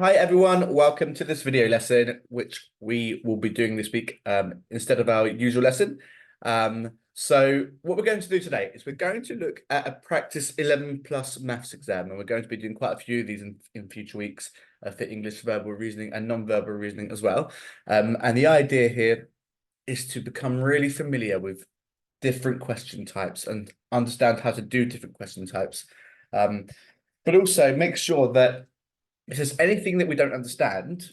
Hi everyone, welcome to this video lesson, which we will be doing this week instead of our usual lesson. So what we're going to do today is we're going to look at a practice 11 plus maths exam, and we're going to be doing quite a few of these in future weeks for English verbal reasoning and non-verbal reasoning as well. And the idea here is to become really familiar with different question types and understand how to do different question types. But also make sure that if there's anything that we don't understand,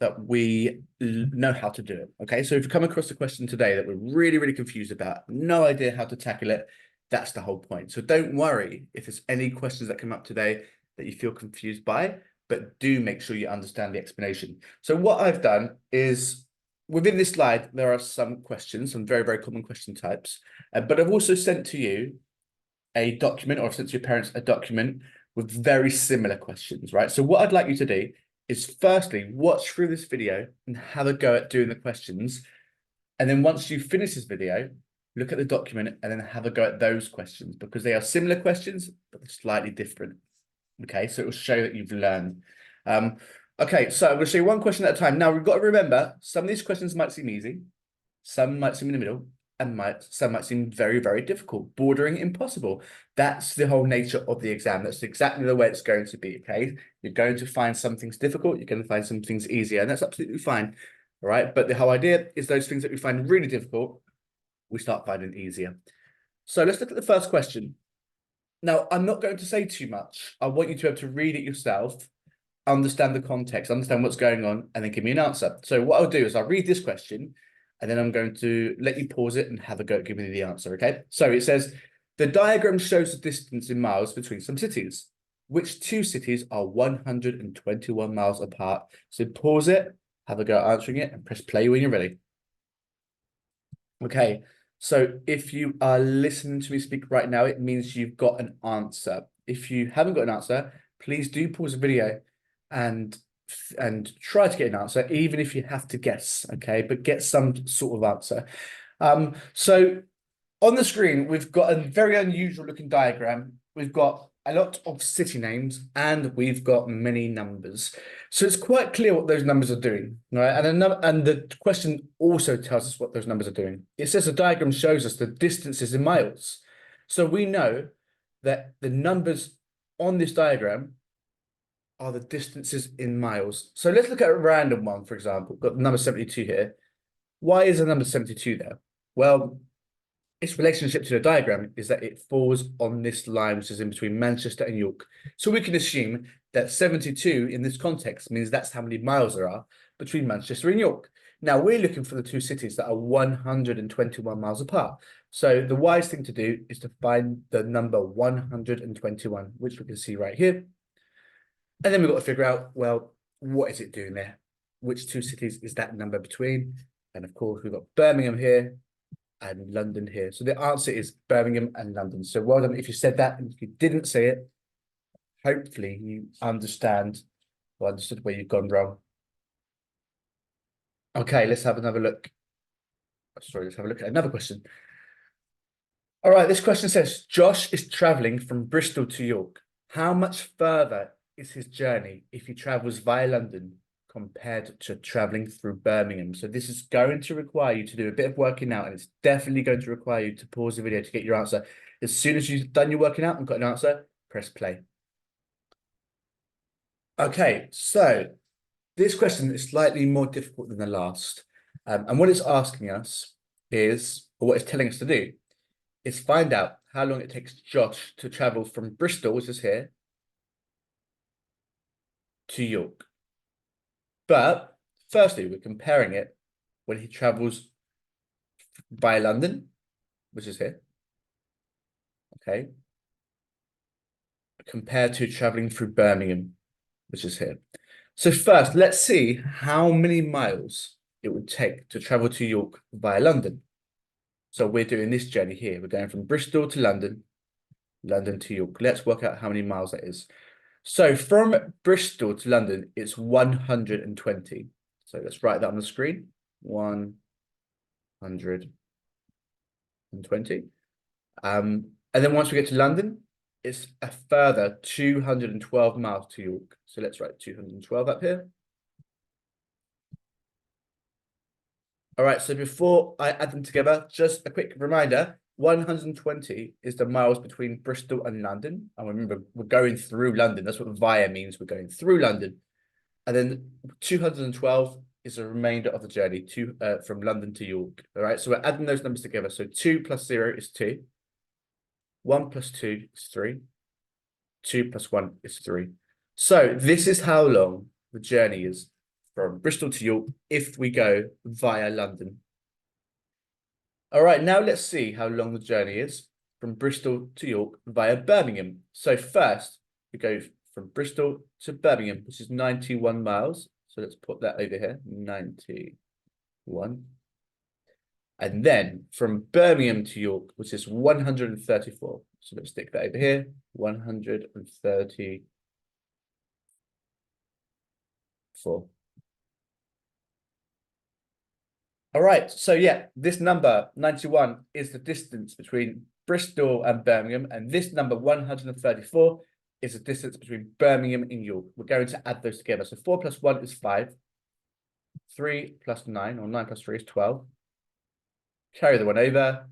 that we know how to do it. Okay, so if you come across a question today that we're really, really confused about, no idea how to tackle it, that's the whole point. So don't worry if there's any questions that come up today that you feel confused by, but do make sure you understand the explanation. So what I've done is within this slide, there are some questions, some very, very common question types, but I've also sent to you a document, or I've sent to your parents a document with very similar questions, right? So what I'd like you to do is firstly, watch through this video and have a go at doing the questions. And then once you finish this video, look at the document and then have a go at those questions because they are similar questions, but they're slightly different. Okay, so it will show that you've learned. Okay, so I'm going to show you one question at a time. Now, we've got to remember, some of these questions might seem easy, some might seem in the middle, and some might seem very, very difficult, bordering impossible. That's the whole nature of the exam. That's exactly the way it's going to be, okay? You're going to find some things difficult, you're going to find some things easier, and that's absolutely fine, all right? But the whole idea is those things that we find really difficult, we start finding easier. So let's look at the first question. Now, I'm not going to say too much. I want you to be able to read it yourself, understand the context, understand what's going on, and then give me an answer. So what I'll do is I'll read this question, and then I'm going to let you pause it and have a go at giving me the answer, okay? So it says, the diagram shows the distance in miles between some cities. Which two cities are 121 miles apart? So pause it, have a go at answering it, and press play when you're ready. Okay, so if you are listening to me speak right now, it means you've got an answer. If you haven't got an answer, please do pause the video and try to get an answer, even if you have to guess, okay? But get some sort of answer. So on the screen, we've got a very unusual looking diagram. We've got a lot of city names and we've got many numbers. So it's quite clear what those numbers are doing, right? And the question also tells us what those numbers are doing. It says the diagram shows us the distances in miles. So we know that the numbers on this diagram are the distances in miles. So let's look at a random one, for example. Got number 72 here. Why is the number 72 there? Well, its relationship to the diagram is that it falls on this line, which is in between Manchester and York. So we can assume that 72 in this context means that's how many miles there are between Manchester and York. Now we're looking for the two cities that are 121 miles apart. So the wise thing to do is to find the number 121, which we can see right here. And then we've got to figure out, well, what is it doing there? Which two cities is that number between? And of course, we've got Birmingham here and London here. So the answer is Birmingham and London. So well done if you said that, and if you didn't say it, hopefully you understand or understood where you've gone wrong. Okay, let's have another look. Sorry, let's have a look at another question. All right, this question says, Josh is traveling from Bristol to York. How much further is his journey if he travels via London compared to traveling through Birmingham? So this is going to require you to do a bit of working out, and it's definitely going to require you to pause the video to get your answer. As soon as you've done your working out and got an answer, press play. Okay, so this question is slightly more difficult than the last. And what it's asking us is, or what it's telling us to do, is find out how long it takes Josh to travel from Bristol, which is here, to York. But firstly, we're comparing it when he travels by London, which is here, okay, compared to traveling through Birmingham, which is here. So first, let's see how many miles it would take to travel to York via London. So we're doing this journey here. We're going from Bristol to London, London to York. Let's work out how many miles that is. So from Bristol to London, it's 120. So let's write that on the screen. 120. And then once we get to London, it's a further 212 miles to York. So let's write 212 up here. All right, so before I add them together, just a quick reminder, 120 is the miles between Bristol and London. And remember, we're going through London. That's what via means. We're going through London. And then 212 is the remainder of the journey from London to York. All right, so we're adding those numbers together. So 2 plus 0 is 2. 1 plus 2 is 3. 2 plus 1 is 3. So this is how long the journey is from Bristol to York if we go via London. All right, now let's see how long the journey is from Bristol to York via Birmingham. So first, we go from Bristol to Birmingham, which is 91 miles. So let's put that over here, 91. And then from Birmingham to York, which is 134. So let's stick that over here, 134. All right, so yeah, this number 91 is the distance between Bristol and Birmingham, and this number 134 is the distance between Birmingham and York. We're going to add those together. So 4 plus 1 is 5. 3 plus 9, or 9 plus 3 is 12. Carry the 1 over.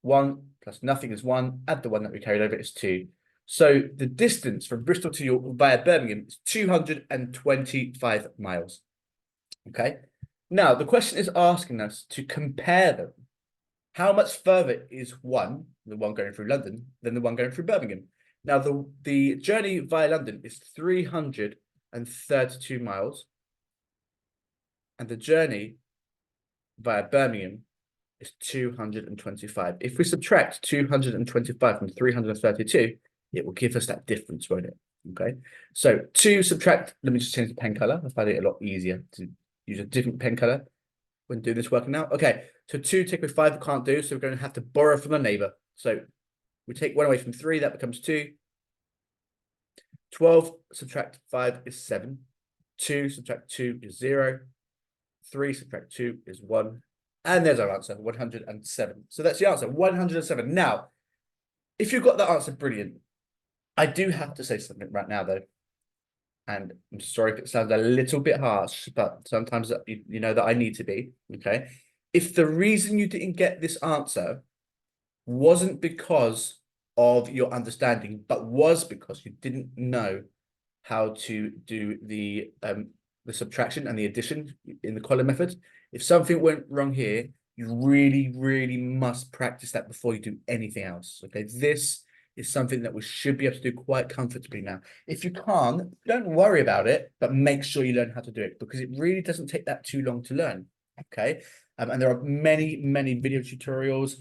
1 plus nothing is 1. Add the 1 that we carried over is 2. So the distance from Bristol to York via Birmingham is 225 miles. Okay. Now, the question is asking us to compare them. How much further is one, the one going through London, than the one going through Birmingham? Now, the journey via London is 332 miles. And the journey via Birmingham is 225. If we subtract 225 from 332, it will give us that difference, won't it? Okay. So to subtract, let me just change the pen color. I find it a lot easier to use a different pen color when doing this working out. Okay, so 2 take away 5 we can't do, so we're going to have to borrow from a neighbor. So we take 1 away from 3, that becomes 2. 12 subtract 5 is 7. 2 subtract 2 is 0. 3 subtract 2 is 1. And there's our answer, 107. So that's the answer, 107. Now, if you've got that answer, brilliant. I do have to say something right now, though. And I'm sorry if it sounds a little bit harsh, but sometimes you know that I need to be, okay? If the reason you didn't get this answer wasn't because of your understanding, but was because you didn't know how to do the subtraction and the addition in the column method, if something went wrong here, you really, really must practice that before you do anything else, okay? This is something that we should be able to do quite comfortably now. If you can't, don't worry about it, but make sure you learn how to do it because it really doesn't take that too long to learn, okay? And there are many, many video tutorials,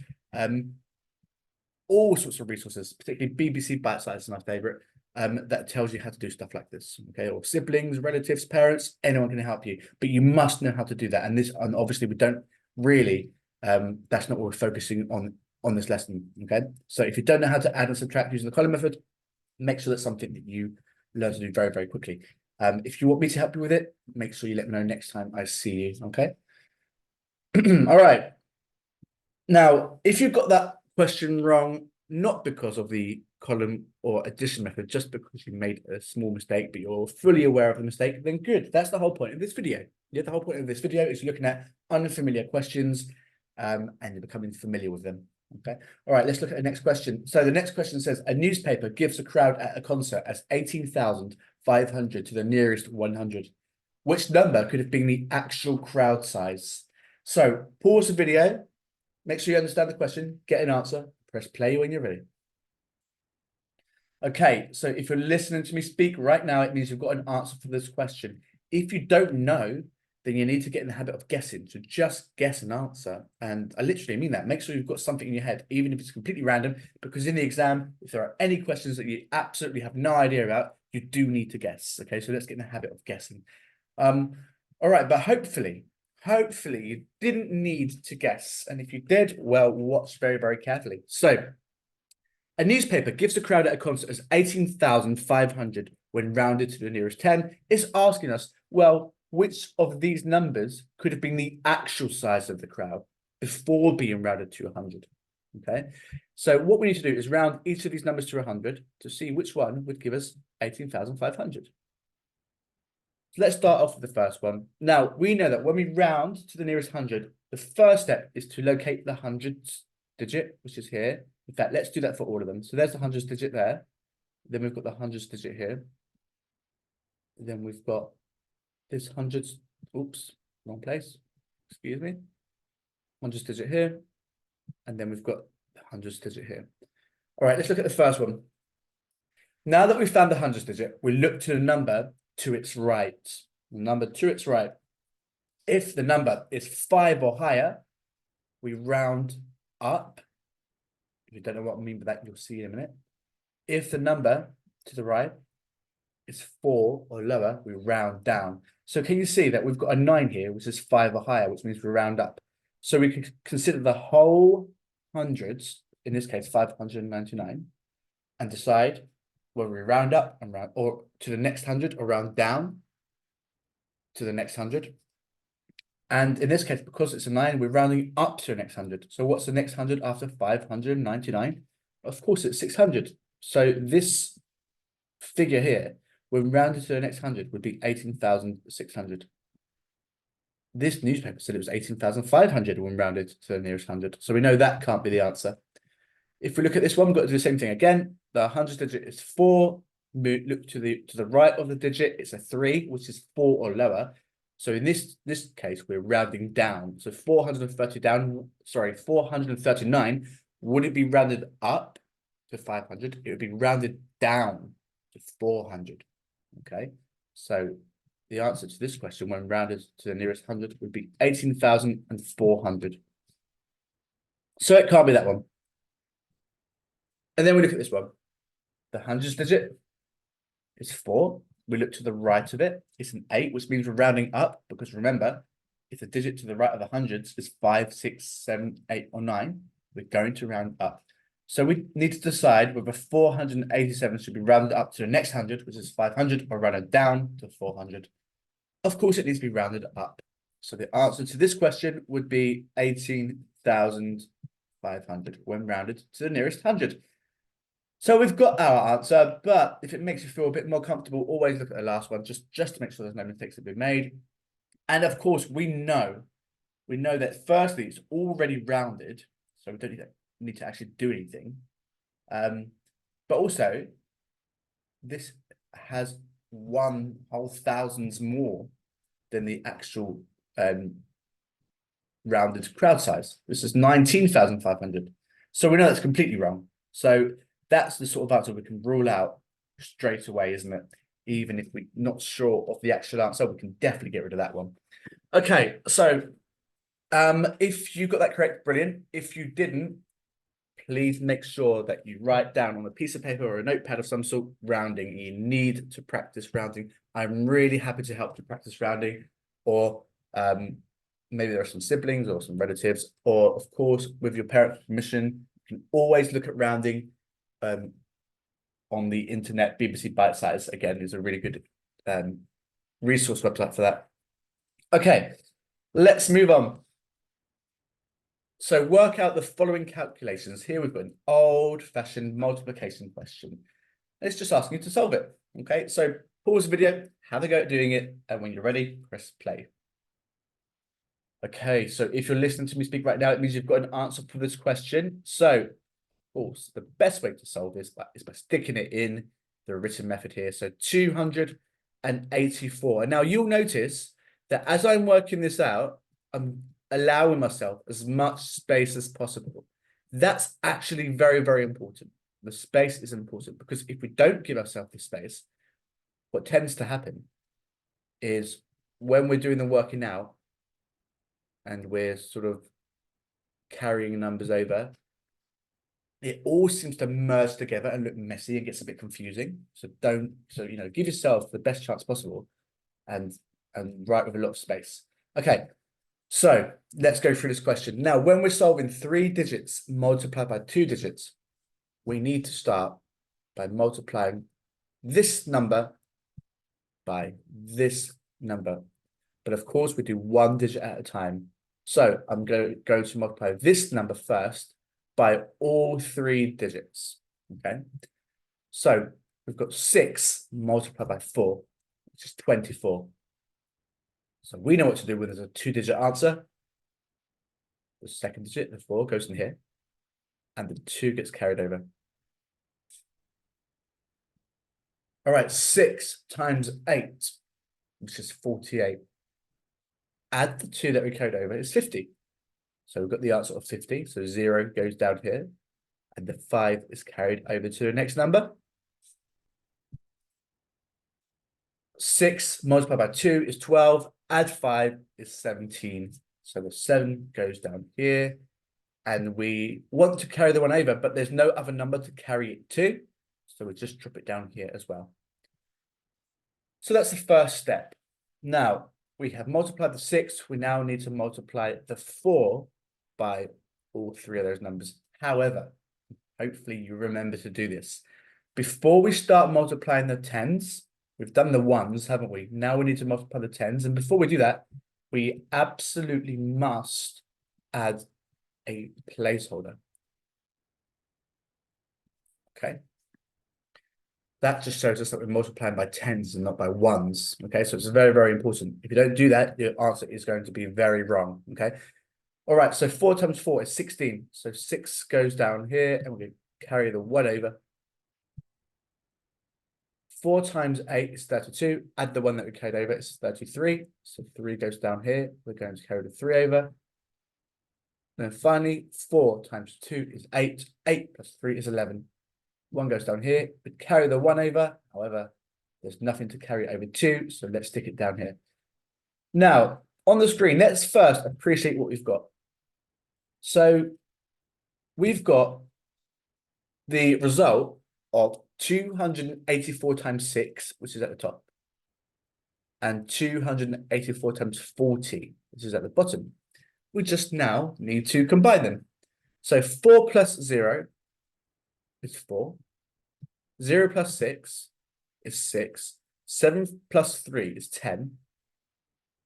all sorts of resources, particularly BBC Bitesize is my favorite, that tells you how to do stuff like this, okay? Or siblings, relatives, parents, anyone can help you, but you must know how to do that. And obviously we don't really, that's not what we're focusing on this lesson, okay? So if you don't know how to add and subtract using the column method, make sure that's something that you learn to do very, very quickly. If you want me to help you with it, make sure you let me know next time I see you, okay? All right. Now, if you've got that question wrong, not because of the column or addition method, just because you made a small mistake, but you're fully aware of the mistake, then good. That's the whole point of this video. Yeah, the whole point of this video is you're looking at unfamiliar questions and you're becoming familiar with them. Okay. All right, let's look at the next question. So the next question says, a newspaper gives a crowd at a concert as 18,500 to the nearest 100. Which number could have been the actual crowd size? So pause the video, make sure you understand the question, get an answer, press play when you're ready. Okay, so if you're listening to me speak right now, it means you've got an answer for this question. If you don't know, then you need to get in the habit of guessing. So just guess an answer. And I literally mean that. Make sure you've got something in your head, even if it's completely random, because in the exam, if there are any questions that you absolutely have no idea about, you do need to guess. Okay, so let's get in the habit of guessing. All right, but hopefully you didn't need to guess. And if you did, well, watch very, very carefully. So a newspaper gives the crowd at a concert as 18,500 when rounded to the nearest 10. It's asking us, well, which of these numbers could have been the actual size of the crowd before being rounded to 100? Okay, so what we need to do is round each of these numbers to 100 to see which one would give us 18,500. So let's start off with the first one. Now, we know that when we round to the nearest 100, the first step is to locate the hundreds digit, which is here. In fact, let's do that for all of them. So there's the hundreds digit there. Then we've got the hundreds digit here. Then we've got this hundreds, oops, wrong place, excuse me. Hundreds digit here. And then we've got the hundreds digit here. All right, let's look at the first one. Now that we've found the hundreds digit, we look to the number to its right. The number to its right. If the number is 5 or higher, we round up. If you don't know what I mean by that, you'll see in a minute. If the number to the right is 4 or lower, we round down. So can you see that we've got a 9 here, which is 5 or higher, which means we round up. So we can consider the whole hundreds, in this case 599, and decide whether we round up and round or to the next 100 or round down to the next 100. And in this case, because it's a 9, we're rounding up to the next 100. So what's the next 100 after 599? Of course, it's 600. So this figure here, when rounded to the next 100, would be 18,600. This newspaper said it was 18,500 when rounded to the nearest 100. So we know that can't be the answer. If we look at this one, we've got to do the same thing again. The hundreds digit is 4. Look to the right of the digit, it's a 3, which is 4 or lower. So in this case, we're rounding down. So 439 wouldn't be rounded up to 500. It would be rounded down to 400. Okay, so the answer to this question, when rounded to the nearest 100, would be 18,400. So it can't be that one. And then we look at this one. The hundreds digit is 4. We look to the right of it. It's an 8, which means we're rounding up, because remember, if the digit to the right of the hundreds is 5, 6, 7, 8, or 9, we're going to round up. So we need to decide whether 487 should be rounded up to the next 100, which is 500, or rounded down to 400. Of course, it needs to be rounded up. So the answer to this question would be 18,500 when rounded to the nearest 100. So we've got our answer, but if it makes you feel a bit more comfortable, always look at the last one, just to make sure there's no mistakes that have been made. And of course, we know that firstly, it's already rounded, so we don't need to actually do anything. But also, this has 1 whole thousands more than the actual rounded crowd size. This is 19,500. So we know that's completely wrong. So that's the sort of answer we can rule out straight away, isn't it? Even if we're not sure of the actual answer, we can definitely get rid of that one. Okay, so if you got that correct, brilliant. If you didn't, please make sure that you write down on a piece of paper or a notepad of some sort rounding. You need to practice rounding. I'm really happy to help you practice rounding, or maybe there are some siblings or some relatives, or of course, with your parents' permission, you can always look at rounding on the internet. BBC Bitesize, again, is a really good resource website for that. Okay, let's move on. So work out the following calculations. Here we've got an old-fashioned multiplication question. It's just asking you to solve it. Okay, so pause the video, have a go at doing it, and when you're ready, press play. Okay, so if you're listening to me speak right now, it means you've got an answer for this question. So, of course, the best way to solve this is by sticking it in the written method here. So 284. And now you'll notice that as I'm working this out, I'm allowing myself as much space as possible. That's actually very, very important. The space is important, because if we don't give ourselves the space, what tends to happen is when we're doing the working out and we're sort of carrying numbers over, it all seems to merge together and look messy and gets a bit confusing. So give yourself the best chance possible and write with a lot of space. Okay, so let's go through this question. Now, when we're solving 3 digits multiplied by 2 digits, we need to start by multiplying this number by this number. But of course, we do 1 digit at a time. So I'm going to multiply this number first by all 3 digits. Okay, so we've got 6 multiplied by 4, which is 24. So we know what to do when there's a 2-digit answer. The second digit, the 4, goes in here, and the 2 gets carried over. All right, 6 times 8, which is 48. Add the 2 that we carried over, is 50. So we've got the answer of 50. So 0 goes down here, and the 5 is carried over to the next number. 6 multiplied by 2 is 12. Add 5 is 17. So the 7 goes down here. And we want to carry the 1 over, but there's no other number to carry it to. So we just drop it down here as well. So that's the first step. Now, we have multiplied the 6. We now need to multiply the 4 by all 3 of those numbers. However, hopefully you remember to do this. Before we start multiplying the 10s, we've done the 1s, haven't we? Now we need to multiply the 10s. And before we do that, we absolutely must add a placeholder. Okay. That just shows us that we're multiplying by 10s and not by 1s. Okay, so it's very, very important. If you don't do that, your answer is going to be very wrong. Okay. All right, so 4 times 4 is 16. So 6 goes down here, and we're going to carry the 1 over. 4 times 8 is 32. Add the 1 that we carried over, it's 33. So 3 goes down here. We're going to carry the 3 over. And then finally, 4 times 2 is 8. 8 plus 3 is 11. 1 goes down here. We carry the 1 over. However, there's nothing to carry over to, so let's stick it down here. Now, on the screen, let's first appreciate what we've got. So we've got the result of 284 times 6, which is at the top, and 284 times 40, which is at the bottom. We just now need to combine them. So 4 plus 0 is 4. 0 plus 6 is 6. 7 plus 3 is 10.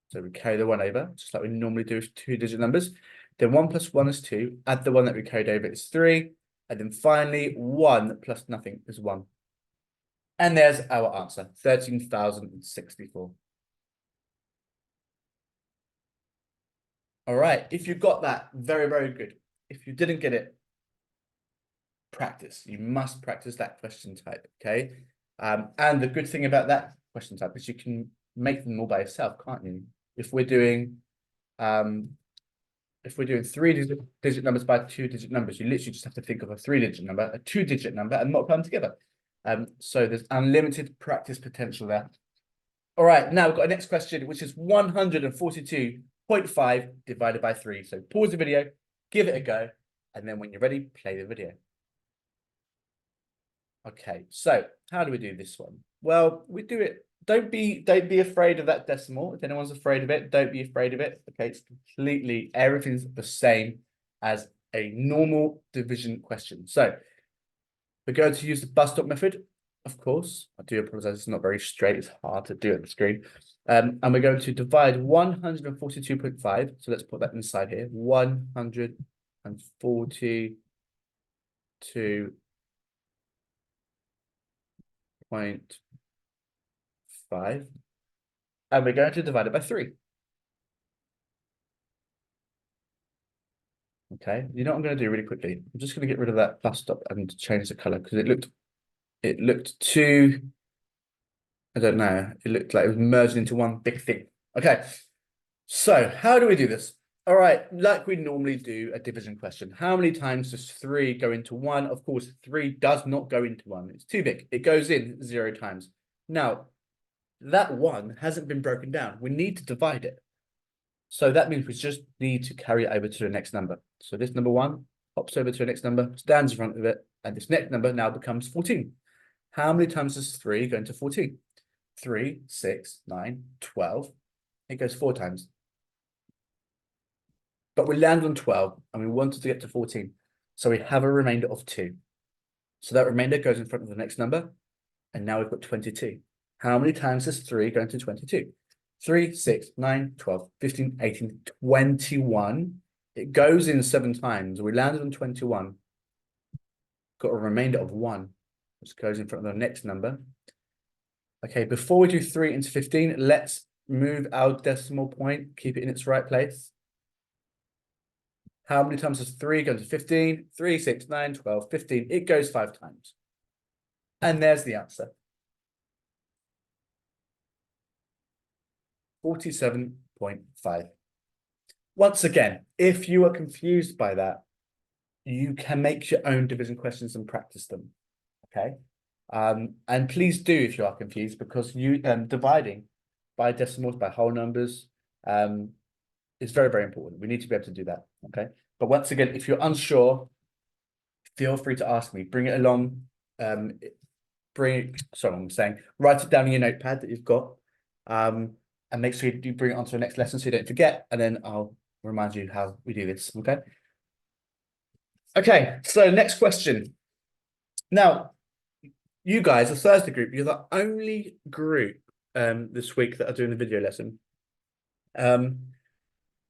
So we carry the 1 over, just like we normally do with 2-digit numbers. Then 1 plus 1 is 2. Add the 1 that we carried over is 3. And then finally, 1 plus nothing is 1. And there's our answer, 13,064. All right, if you got that, very, very good. If you didn't get it, practice. You must practice that question type, okay? And the good thing about that question type is you can make them all by yourself, can't you? If we're doing 3-digit numbers by 2-digit numbers, you literally just have to think of a 3-digit number, a 2-digit number, and multiply them together. So there's unlimited practice potential there. All right, now we've got a next question, which is 142.5 divided by 3. So pause the video, give it a go, and then when you're ready, play the video. Okay, so how do we do this one? Well, we do it. Don't be afraid of that decimal. If anyone's afraid of it, don't be afraid of it. Okay, it's completely, everything's the same as a normal division question. So we're going to use the bus stop method, of course. I do apologize, it's not very straight, it's hard to do on the screen. And we're going to divide 142.5. So let's put that inside here. 142.5. And we're going to divide it by 3. Okay, you know what I'm going to do really quickly? I'm just going to get rid of that bus stop and change the color because it looked too, I don't know, it looked like it was merged into one big thing. Okay, so how do we do this? All right, like we normally do a division question. How many times does 3 go into 1? Of course, 3 does not go into 1. It's too big. It goes in 0 times. Now, that 1 hasn't been broken down. We need to divide it. So that means we just need to carry it over to the next number. So this number 1 hops over to the next number, stands in front of it, and this next number now becomes 14. How many times does 3 go into 14? 3, 6, 9, 12. It goes 4 times. But we land on 12 and we wanted to get to 14. So we have a remainder of 2. So that remainder goes in front of the next number. And now we've got 22. How many times does 3 go into 22? 3, 6, 9, 12, 15, 18, 21. It goes in 7 times. We landed on 21. Got a remainder of 1, which goes in front of the next number. Okay, before we do 3 into 15, let's move our decimal point, keep it in its right place? How many times does 3 go to 15? 3, 6, 9, 12, 15. It goes 5 times. And there's the answer. 47.5. Once again, if you are confused by that, you can make your own division questions and practice them. Okay. And please do if you are confused, because you dividing by decimals, by whole numbers, is very, very important. We need to be able to do that. Okay. But once again, if you're unsure, feel free to ask me. Bring it along. Write it down in your notepad that you've got. And make sure you do bring it onto the next lesson so you don't forget. And then I'll remind you how we do this. Okay. Okay. So next question. Now, you guys, the Thursday group, you're the only group this week that are doing the video lesson.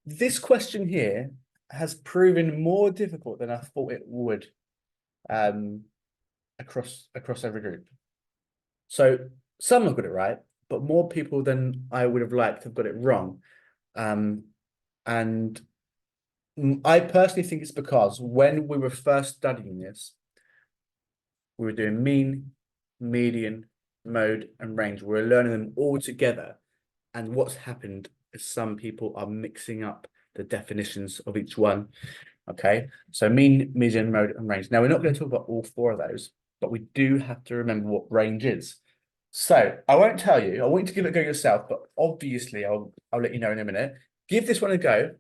This question here has proven more difficult than I thought it would across every group. So some have got it right, but more people than I would have liked have got it wrong. And I personally think it's because when we were first studying this, we were doing mean, median, mode, and range. We're learning them all together. And what's happened is some people are mixing up the definitions of each one. Okay, so mean, median, mode, and range. Now, we're not going to talk about all 4 of those, but we do have to remember what range is. So I won't tell you. I want you to give it a go yourself, but obviously I'll let you know in a minute. Give this one a go.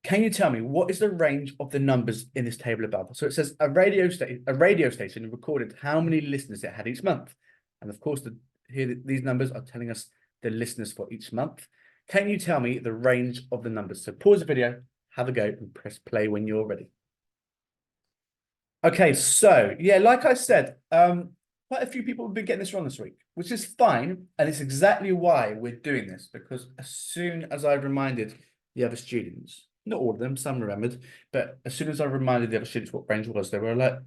Can you tell me what is the range of the numbers in this table above? So it says a radio station recorded how many listeners it had each month. And of course, these numbers are telling us the listeners for each month. Can you tell me the range of the numbers? So pause the video, have a go, and press play when you're ready. Okay, so yeah, like I said, quite a few people have been getting this wrong this week, which is fine. And it's exactly why we're doing this, because as soon as I reminded the other students, not all of them, some remembered, but as soon as I reminded the other students what range was, they were like,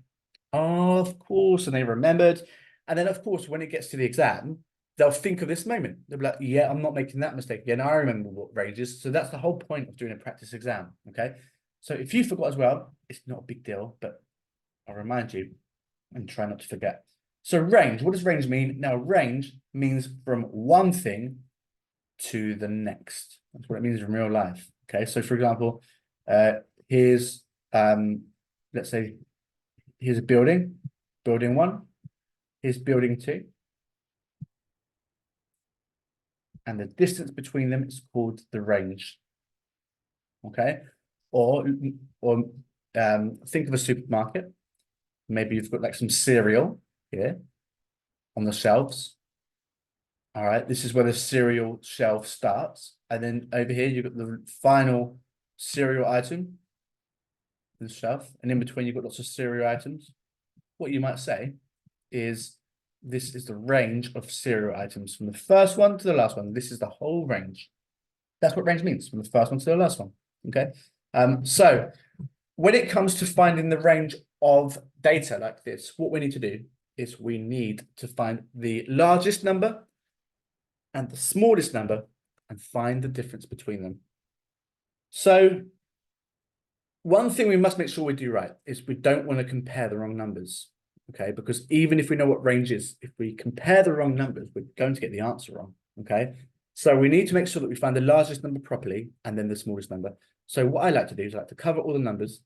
oh, of course, and they remembered. And then, of course, when it gets to the exam, they'll think of this moment. They'll be like, yeah, I'm not making that mistake again. I remember what range is. So that's the whole point of doing a practice exam, okay? So if you forgot as well, it's not a big deal, but I'll remind you and try not to forget. So range, what does range mean? Now, range means from one thing to the next. That's what it means in real life. Okay, so for example, here's let's say here's a building 1, here's building 2, and the distance between them is called the range. Okay, or think of a supermarket. Maybe you've got like some cereal here on the shelves. All right, this is where the cereal shelf starts. And then over here, you've got the final cereal item, the shelf. And in between, you've got lots of cereal items. What you might say is this is the range of cereal items from the first one to the last one. This is the whole range. That's what range means, from the first one to the last one. Okay. So when it comes to finding the range of data like this, what we need to do is we need to find the largest number and the smallest number and find the difference between them. So one thing we must make sure we do right is we don't want to compare the wrong numbers, okay? Because even if we know what range is, if we compare the wrong numbers, we're going to get the answer wrong, okay? So we need to make sure that we find the largest number properly and then the smallest number. So what I like to do is I like to cover all the numbers,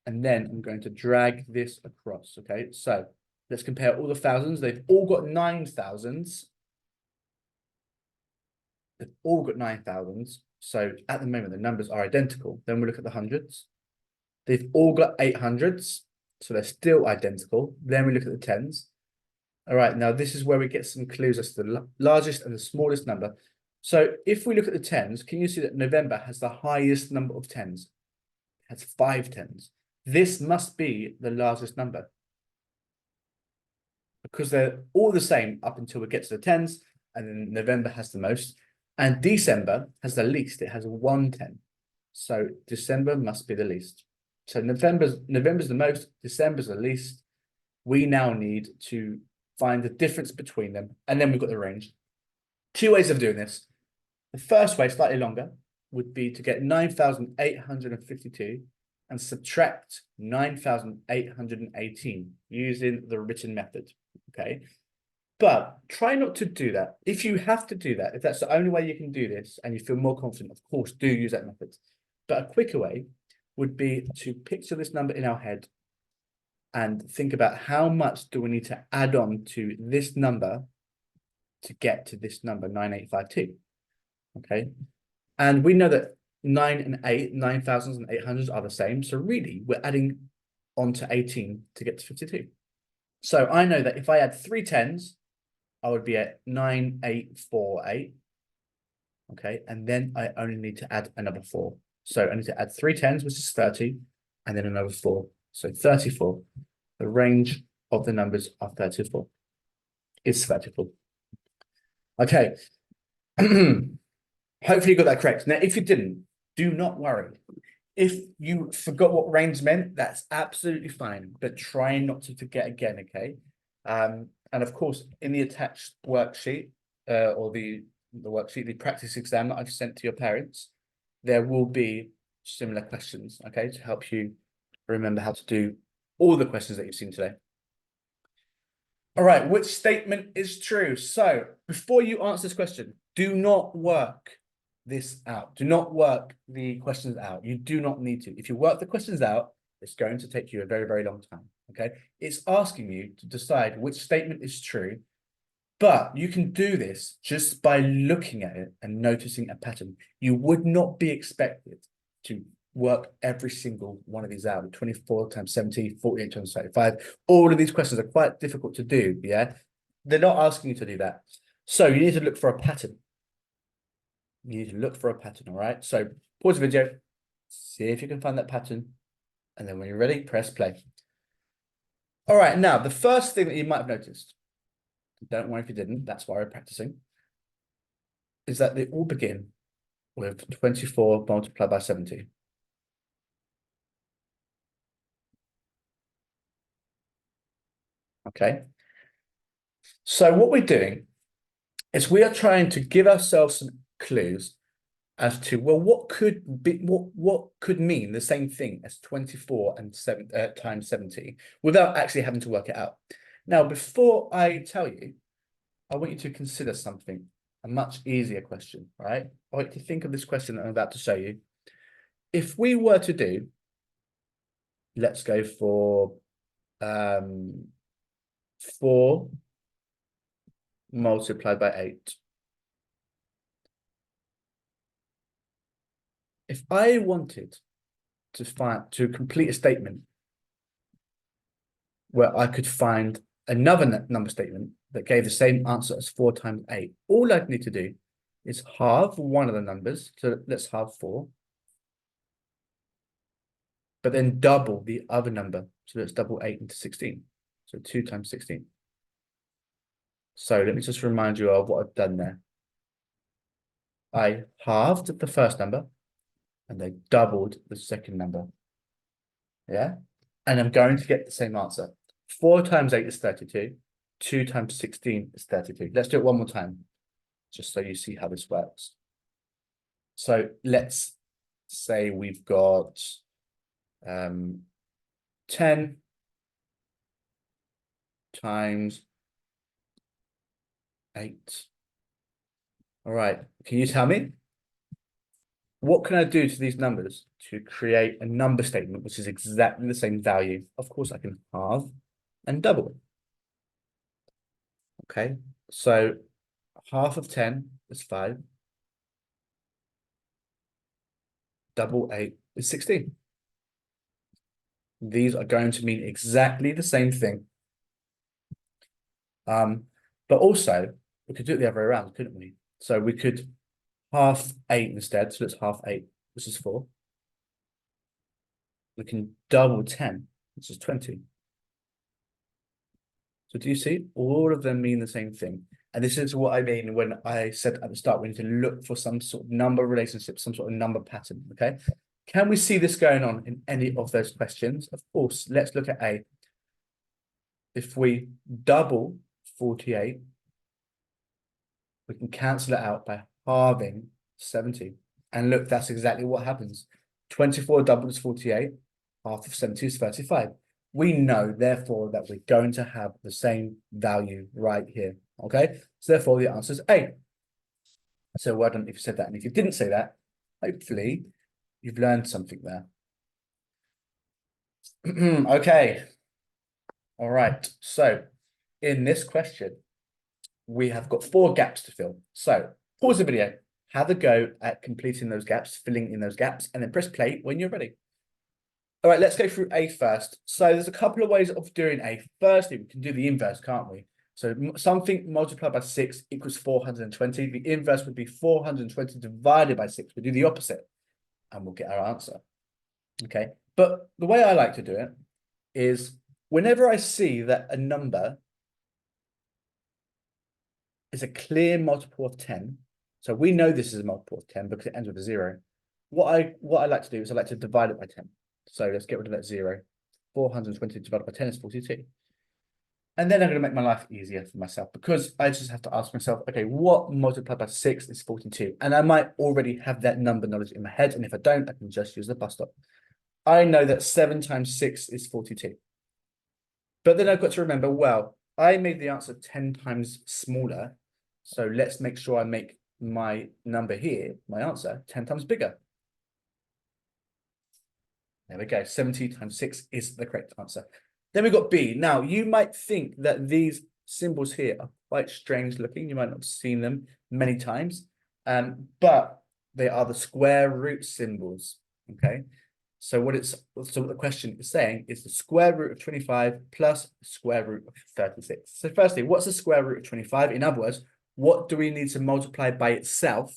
and then I'm going to drag this across, okay? So let's compare all the thousands. They've all got 9,000s. They've all got 9,000s. So at the moment, the numbers are identical. Then we look at the hundreds. They've all got 800s. So they're still identical. Then we look at the tens. All right, now this is where we get some clues as to the largest and the smallest number. So if we look at the tens, can you see that November has the highest number of tens? It has 5 tens. This must be the largest number, because they're all the same up until we get to the tens, and then November has the most, and December has the least. It has 1 10. So December must be the least. So November's the most, December's the least. We now need to find the difference between them, and then we've got the range. 2 ways of doing this. The first way, slightly longer, would be to get 9,852 and subtract 9,818 using the written method, okay? But try not to do that. If you have to do that, if that's the only way you can do this and you feel more confident, of course, do use that method. But a quicker way would be to picture this number in our head and think about how much do we need to add on to this number to get to this number, 9852, okay? And we know that 9 and 8, 9,000s and 800s are the same. So really, we're adding on to 18 to get to 52. So I know that if I add 3 10s, I would be at 9848. Okay, and then I only need to add another 4. So I need to add 3 10s, which is 30, and then another 4. So 34. The range of the numbers are 34. It's 34. Okay. Hopefully you got that correct. Now, if you didn't, do not worry. If you forgot what range meant, that's absolutely fine, but try not to forget again, okay? And of course, in the attached worksheet, or the worksheet, the practice exam that I've sent to your parents, there will be similar questions, okay, to help you remember how to do all the questions that you've seen today. All right, which statement is true? So before you answer this question, do not work this out. Do not work the questions out. You do not need to. If you work the questions out, it's going to take you a very, very long time, okay? It's asking you to decide which statement is true, but you can do this just by looking at it and noticing a pattern. You would not be expected to work every single one of these out. 24 times 70, 48 times 35. All of these questions are quite difficult to do, yeah? They're not asking you to do that. So you need to look for a pattern. You need to look for a pattern, all right? So pause the video, see if you can find that pattern, and then when you're ready, press play. All right, now, the first thing that you might have noticed, don't worry if you didn't, that's why we're practicing, is that they all begin with 24 multiplied by 70. Okay? So what we're doing is we are trying to give ourselves some clues as to, well, what could mean the same thing as 24 and 7 times 70 without actually having to work it out. Now, before I tell you, I want you to consider something, a much easier question, right? I want you to think of this question that I'm about to show you. If we were to do, let's go for 4 multiplied by 8. If I wanted to complete a statement where I could find another number statement that gave the same answer as 4 times 8, all I'd need to do is halve one of the numbers. So let's halve 4. But then double the other number. So let's double 8 into 16. So 2 times 16. So let me just remind you of what I've done there. I halved the first number and I doubled the second number. Yeah? And I'm going to get the same answer. 4 times 8 is 32. 2 times 16 is 32. Let's do it one more time, just so you see how this works. So let's say we've got 10 times 8. All right, can you tell me, what can I do to these numbers to create a number statement which is exactly the same value? Of course, I can halve and double it. Okay, so half of 10 is 5. Double 8 is 16. These are going to mean exactly the same thing. But also, we could do it the other way around, couldn't we? So we could half 8 instead. So let's half 8, which is 4. We can double 10, which is 20. So do you see? All of them mean the same thing. And this is what I mean when I said at the start, we need to look for some sort of number relationship, some sort of number pattern, okay? Can we see this going on in any of those questions? Of course, let's look at A. If we double 48, we can cancel it out by halving 70. And look, that's exactly what happens. 24 doubled is 48. Half of 70 is 35. We know, therefore, that we're going to have the same value right here. Okay, so therefore the answer is A. So well done if you said that. And if you didn't say that, hopefully you've learned something there. Okay. All right. So in this question, we have got 4 gaps to fill. So pause the video, have a go at completing those gaps, filling in those gaps, and then press play when you're ready. All right, let's go through A first. So there's a couple of ways of doing A. Firstly, we can do the inverse, can't we? So something multiplied by 6 equals 420. The inverse would be 420 divided by 6. We do the opposite, and we'll get our answer. Okay, but the way I like to do it is whenever I see that a number is a clear multiple of 10, so we know this is a multiple of 10 because it ends with a 0. What I like to do is I like to divide it by 10. So let's get rid of that 0. 420 divided by 10 is 42. And then I'm going to make my life easier for myself because I just have to ask myself, okay, what multiplied by 6 is 42? And I might already have that number knowledge in my head. And if I don't, I can just use the bus stop. I know that 7 times 6 is 42. But then I've got to remember, well, I made the answer 10 times smaller. So let's make sure I make my number here, my answer, 10 times bigger. There we go. 70 times 6 is the correct answer. Then we've got B. Now, you might think that these symbols here are quite strange looking. You might not have seen them many times, but they are the square root symbols, okay? So what the question is saying is the square root of 25 plus the square root of 36. So firstly, what's the square root of 25? In other words, what do we need to multiply by itself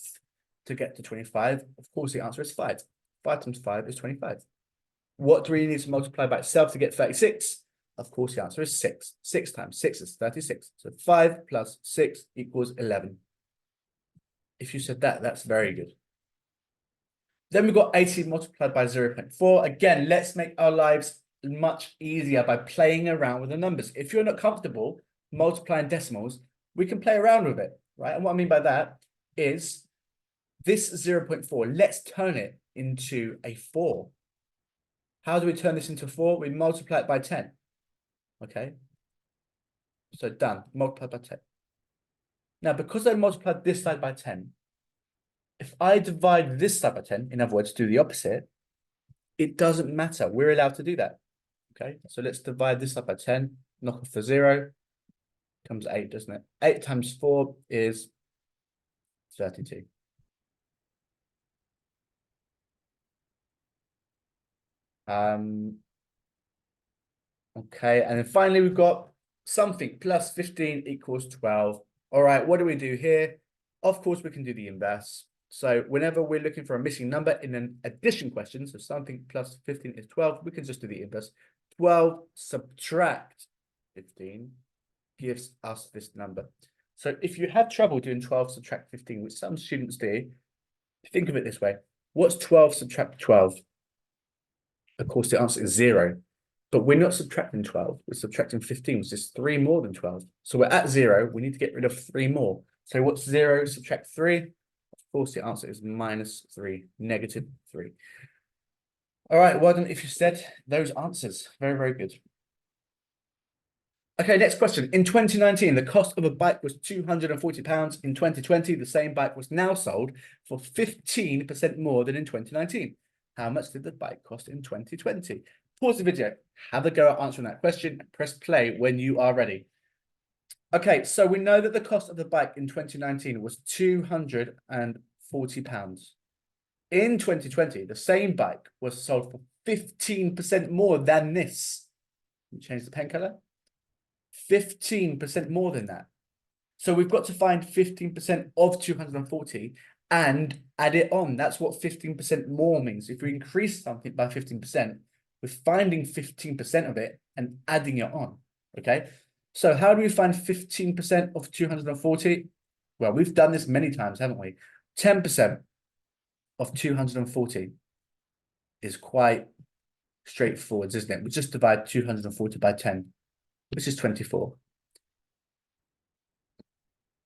to get to 25? Of course, the answer is 5. 5 times 5 is 25. What do we need to multiply by itself to get 36? Of course, the answer is 6. 6 times 6 is 36. So 5 plus 6 equals 11. If you said that, that's very good. Then we've got 80 multiplied by 0.4. Again, let's make our lives much easier by playing around with the numbers. If you're not comfortable multiplying decimals, we can play around with it, right? And what I mean by that is this 0.4, let's turn it into a 4. How do we turn this into 4? We multiply it by 10. Okay. So done. Multiply by 10. Now, because I multiplied this side by 10, if I divide this side by 10, in other words, do the opposite, it doesn't matter. We're allowed to do that. Okay. So let's divide this side by 10, knock off the 0. Comes 8, doesn't it? 8 times 4 is 32. Okay, and then finally we've got something plus 15 equals 12. All right, what do we do here? Of course, we can do the inverse. So whenever we're looking for a missing number in an addition question, so something plus 15 is 12, we can just do the inverse. 12 subtract 15 gives us this number. So if you have trouble doing 12 subtract 15, which some students do, think of it this way. What's 12 subtract 12? Of course, the answer is 0. But we're not subtracting 12. We're subtracting 15, which is 3 more than 12. So we're at 0. We need to get rid of 3 more. So what's 0 subtract 3? Of course, the answer is -3, -3. All right, well done if you said those answers. Very, very good. Okay, next question. In 2019, the cost of a bike was £240. In 2020, the same bike was now sold for 15% more than in 2019. How much did the bike cost in 2020? Pause the video, have a go at answering that question, and press play when you are ready. Okay, so we know that the cost of the bike in 2019 was £240. In 2020, the same bike was sold for 15% more than this. Can you change the pen color? 15% more than that. So we've got to find 15% of 240 and add it on. That's what 15% more means. If we increase something by 15%, we're finding 15% of it and adding it on, okay? So how do we find 15% of 240? Well, we've done this many times, haven't we? 10% of 240 is quite straightforward, isn't it? We just divide 240 by 10, which is 24.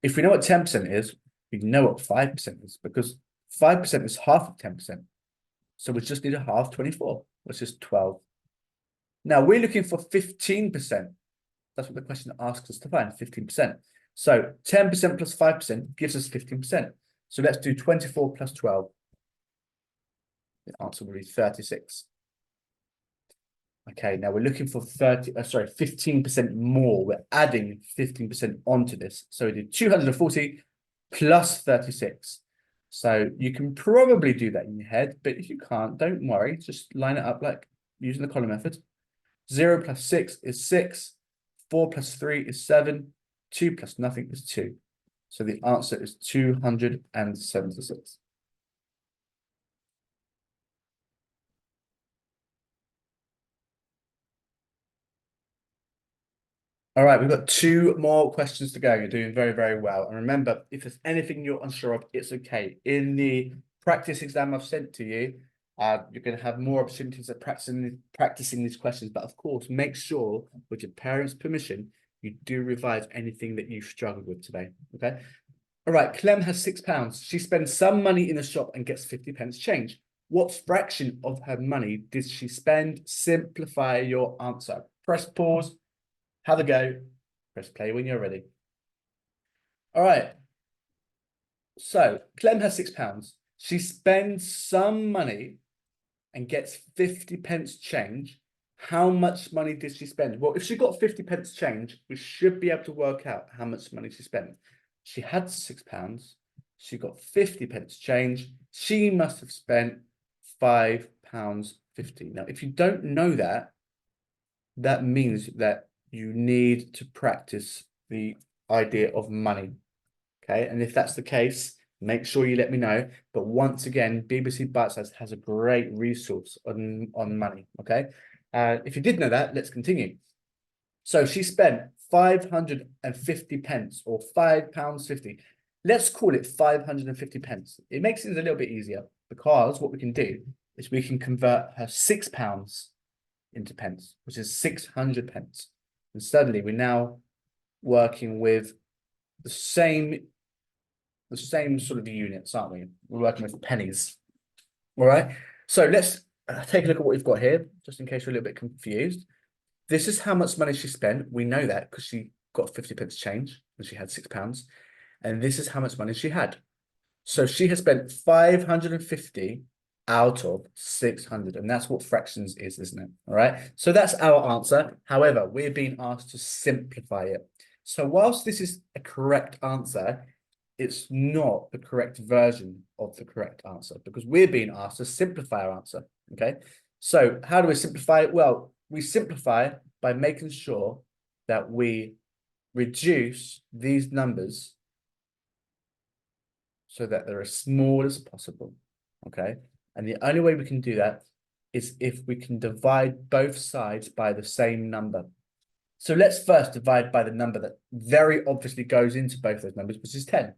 If we know what 10% is, we know what 5% is because 5% is half of 10%. So we just need a half 24, which is 12. Now we're looking for 15%. That's what the question asks us to find, 15%. So 10% plus 5% gives us 15%. So let's do 24 plus 12. The answer will be 36. Okay, now we're looking for 15% more. We're adding 15% onto this. So we do 240 plus 36. So you can probably do that in your head, but if you can't, don't worry. Just line it up like using the column method. 0 plus 6 is 6. 4 plus 3 is 7. 2 plus nothing is 2. So the answer is 276. All right, we've got 2 more questions to go. You're doing very, very well. And remember, if there's anything you're unsure of, it's okay. In the practice exam I've sent to you, you're going to have more opportunities at practicing these questions. But of course, make sure, with your parents' permission, you do revise anything that you've struggled with today. Okay. All right, Clem has £6. She spends some money in a shop and gets 50p change. What fraction of her money did she spend? Simplify your answer. Press pause. Have a go. Press play when you're ready. All right. So Clem has £6. She spends some money and gets 50p change. How much money did she spend? Well, if she got 50p change, we should be able to work out how much money she spent. She had £6. She got 50p change. She must have spent £5.50. Now, if you don't know that, that means that you need to practice the idea of money. Okay, and if that's the case, make sure you let me know. But once again, BBC Bite Size has a great resource on money. Okay, if you did know that, let's continue. So she spent 550p or £5.50. Let's call it 550p. It makes it a little bit easier because what we can do is we can convert her £6 into pence, which is 600p. And suddenly we're now working with the same sort of units, aren't we? We're working with pennies. All right. So let's take a look at what we've got here, just in case you're a little bit confused. This is how much money she spent. We know that because she got 50p change and she had £6. And this is how much money she had. So she has spent 550 out of 600. And that's what fractions is, isn't it? All right. So that's our answer. However, we're being asked to simplify it. So whilst this is a correct answer, it's not the correct version of the correct answer because we're being asked to simplify our answer. Okay. So how do we simplify it? Well, we simplify by making sure that we reduce these numbers so that they're as small as possible. Okay. And the only way we can do that is if we can divide both sides by the same number. So let's first divide by the number that very obviously goes into both those numbers, which is 10.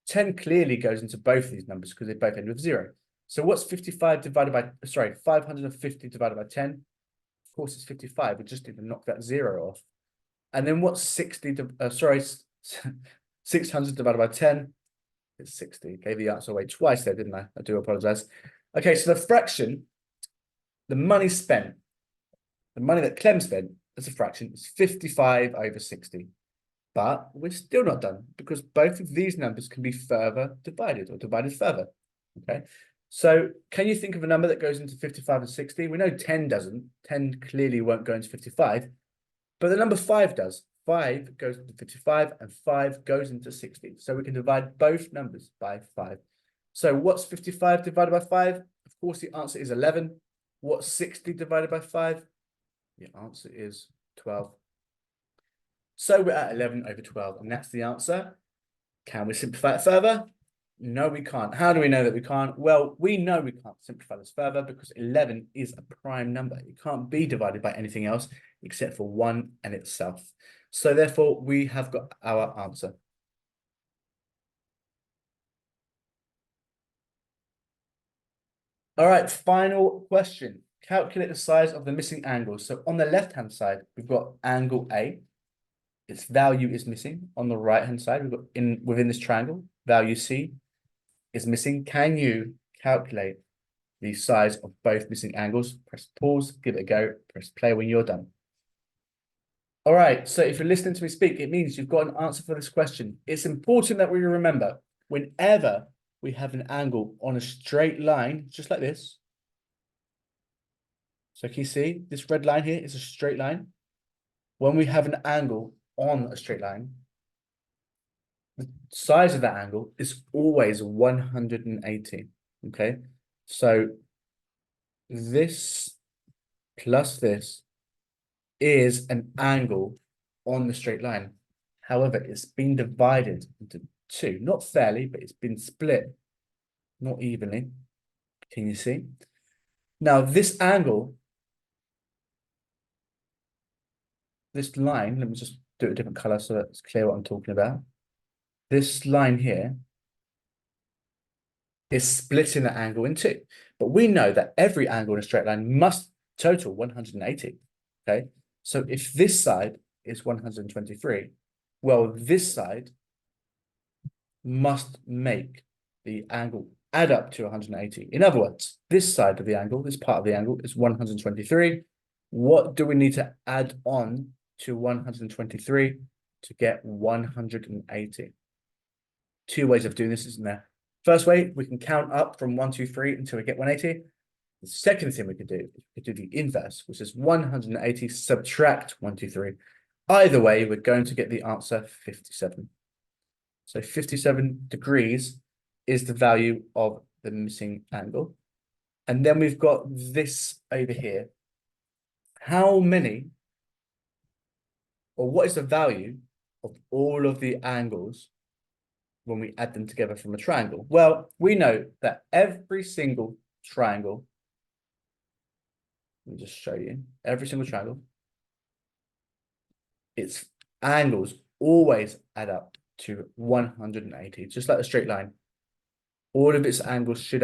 10 clearly goes into both of these numbers because they both end with 0. So what's 550 divided by 10? Of course, it's 55. We just need to knock that 0 off. And then what's 600 divided by 10? It's 60. Gave the answer away twice there, didn't I? I do apologize. Okay, so the fraction, the money spent, the money that Clem spent as a fraction is 55 over 60. But we're still not done because both of these numbers can be further divided or divided further. Okay, so can you think of a number that goes into 55 and 60? We know 10 doesn't. 10 clearly won't go into 55, but the number 5 does. 5 goes into 55 and 5 goes into 60. So we can divide both numbers by 5. So what's 55 divided by 5? Of course, the answer is 11. What's 60 divided by 5? The answer is 12. So we're at 11 over 12, and that's the answer. Can we simplify it further? No, we can't. How do we know that we can't? Well, we know we can't simplify this further because 11 is a prime number. It can't be divided by anything else except for 1 and itself. So therefore, we have got our answer. All right, final question. Calculate the size of the missing angles. So on the left-hand side, we've got angle A. Its value is missing. On the right-hand side, we've got within this triangle, value C. is missing. Can you calculate the size of both missing angles? Press pause, give it a go, press play when you're done. All right, so if you're listening to me speak, it means you've got an answer for this question. It's important that we remember whenever we have an angle on a straight line, just like this. So can you see this red line here is a straight line? When we have an angle on a straight line, the size of that angle is always 180, okay? So this plus this is an angle on the straight line. However, it's been divided into two, not fairly, but it's been split, not evenly. Can you see? Now, this angle, this line, let me just do a different color so that it's clear what I'm talking about. This line here is splitting the angle in two. But we know that every angle in a straight line must total 180, okay? So if this side is 123, well, this side must make the angle add up to 180. In other words, this side of the angle, this part of the angle is 123. What do we need to add on to 123 to get 180? Two ways of doing this, isn't there? First way, we can count up from 123 until we get 180. The second thing we could do is we could do the inverse, which is 180 subtract 123. Either way, we're going to get the answer 57. So 57 degrees is the value of the missing angle. And then we've got this over here. How many, or what is the value of all of the angles when we add them together from a triangle? Well, we know that every single triangle, let me just show you, every single triangle, its angles always add up to 180, just like a straight line. All of its angles should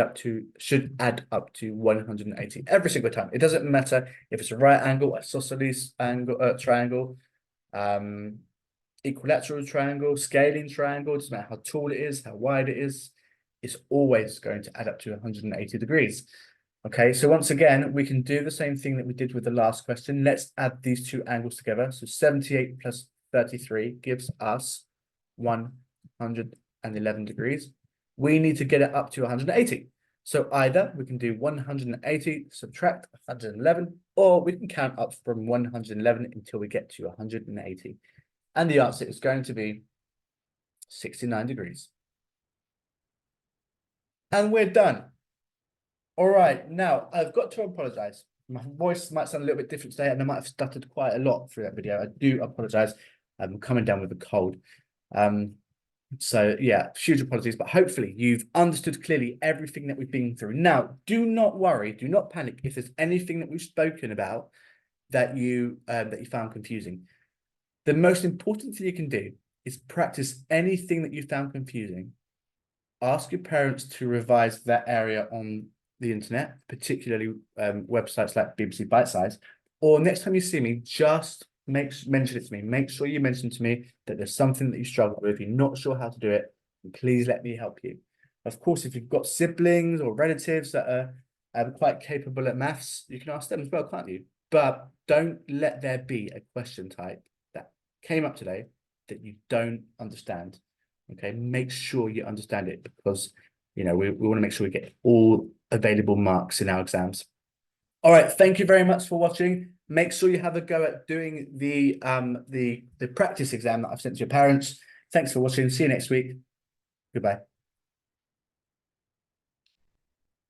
add up to 180 every single time. It doesn't matter if it's a right angle, a isosceles angle, triangle, equilateral triangle, scaling triangle. It doesn't matter how tall it is, how wide it is. It's always going to add up to 180 degrees. Okay, so once again, we can do the same thing that we did with the last question. Let's add these two angles together. So 78 plus 33 gives us 111 degrees. We need to get it up to 180. So either we can do 180 subtract 111, or we can count up from 111 until we get to 180. And the answer is going to be 69 degrees. And we're done. All right, now I've got to apologize. My voice might sound a little bit different today, and I might have stuttered quite a lot through that video. I do apologize. I'm coming down with a cold. So yeah, huge apologies, but hopefully you've understood clearly everything that we've been through. Now, do not worry, do not panic if there's anything that we've spoken about that you found confusing. The most important thing you can do is practice anything that you found confusing. Ask your parents to revise that area on the internet, particularly websites like BBC Bitesize, or next time you see me, just mention it to me. Make sure you mention to me that there's something that you struggle with, you're not sure how to do it, please let me help you. Of course, if you've got siblings or relatives that are quite capable at maths, you can ask them as well, can't you? But don't let there be a question type that came up today that you don't understand. Okay, make sure you understand it, because you know we want to make sure we get all available marks in our exams. All right, thank you very much for watching. Make sure you have a go at doing the practice exam that I've sent to your parents. Thanks for watching. See you next week. Goodbye.